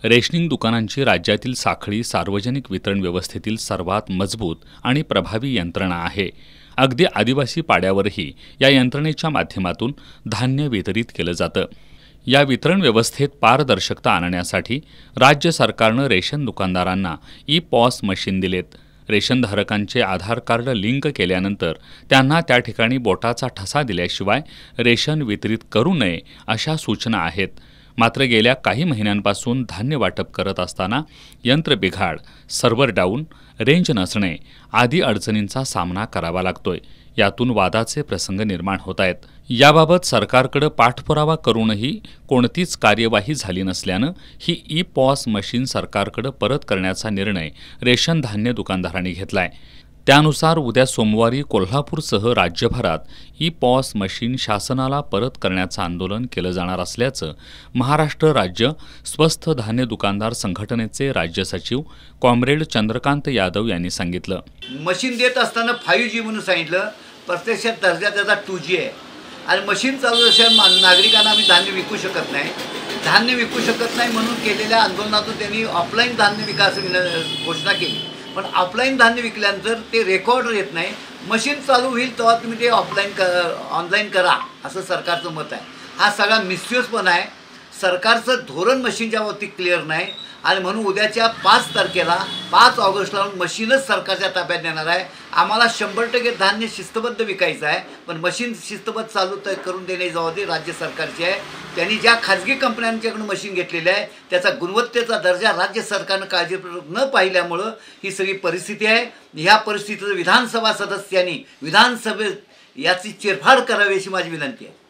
Rationing दुकानांची राज्यातील साखळी सार्वजनिक वितरण व्यवस्थेतील सर्वात मजबूत आणि प्रभावी यंत्रणा आहे। अगदी आदिवासी पाड्यावरही या यंत्रणेच्या माध्यमातून धान्य वितरित केलं जातं। या वितरण व्यवस्थेत पारदर्शकता आणण्यासाठी राज्य सरकारनं रेशन दुकानदारांना ई-पॉस मशीन दिलेत। रेशनधारकांचे आधार कार्ड लिंक केल्यानंतर त्यांना त्या ठिकाणी बोटाचा ठसा दिल्याशिवाय रेशन वितरित करू नये अशा सूचना आहेत। मात्र गेल्या काही महिन्यांपासून धान्य वाटप करत असताना यंत्र बिघाड, सर्व्हर डाऊन, रेंज नसणे आदी अडचणींचा सामना करावा लागतोय। यातून वादाचे प्रसंग निर्माण होत आहेत। याबाबत सरकारकडे पाठपुरावा करूनही कोणतीच कार्यवाही झाली नसल्यानं ही ई-पॉस मशीन सरकारकडे परत करण्याचा निर्णय रेशन धान्य दुकानदारांनी घेतलाय। त्यानुसार उद्या सोमवारी कोल्हापूरसह राज्यभरात ई-पॉस मशीन शासनाला परत करण्याचं आंदोलन केलं जाणार असल्याचं महाराष्ट्र राज्य स्वस्त धान्य दुकानदार संघटनेचे राज्य सचिव कॉम्रेड चंद्रकांत यादव यांनी सांगितलं। मशीन देत असताना 5G म्हणून सांगितलं, प्रत्यक्षात दर्जा त्याचा 2G आहे आणि मशीन चालू असल्याने नागरिकांना आम्ही धान्य विकू शकत नाही म्हणून केलेल्या आंदोलनातून त्यांनी ऑफलाईन धान्य विकास घोषणा केली। पण ऑफलाईन धान्य विकल्यानंतर ते रेकॉर्ड येत नाही, मशीन चालू होईल तेव्हा तुम्ही ते ऑनलाईन करा असं सरकारचं मत आहे। हा सगळा मिसयूजपणा आहे। सरकारचं धोरण मशीनच्या बाबतीत क्लिअर नाही आणि म्हणून उद्याच्या 5 तारखेला 5 ऑगस्टला मशीनच सरकारच्या ताब्यात देणार आहे। आम्हाला 100% धान्य शिस्तबद्ध विकायचं आहे, पण मशीन शिस्तबद्ध चालू करून देण्याची जबाबदारी राज्य सरकारची आहे। त्यांनी ज्या खाजगी कंपन्यांच्याकडून मशीन घेतलेले आहे त्याचा गुणवत्तेचा दर्जा राज्य सरकारनं काळजीपूर्वक न पाहिल्यामुळं ही सगळी परिस्थिती आहे। ह्या परिस्थितीत विधानसभा सदस्यांनी विधानसभेत याची चिरफाड करावी अशी माझी विनंती आहे।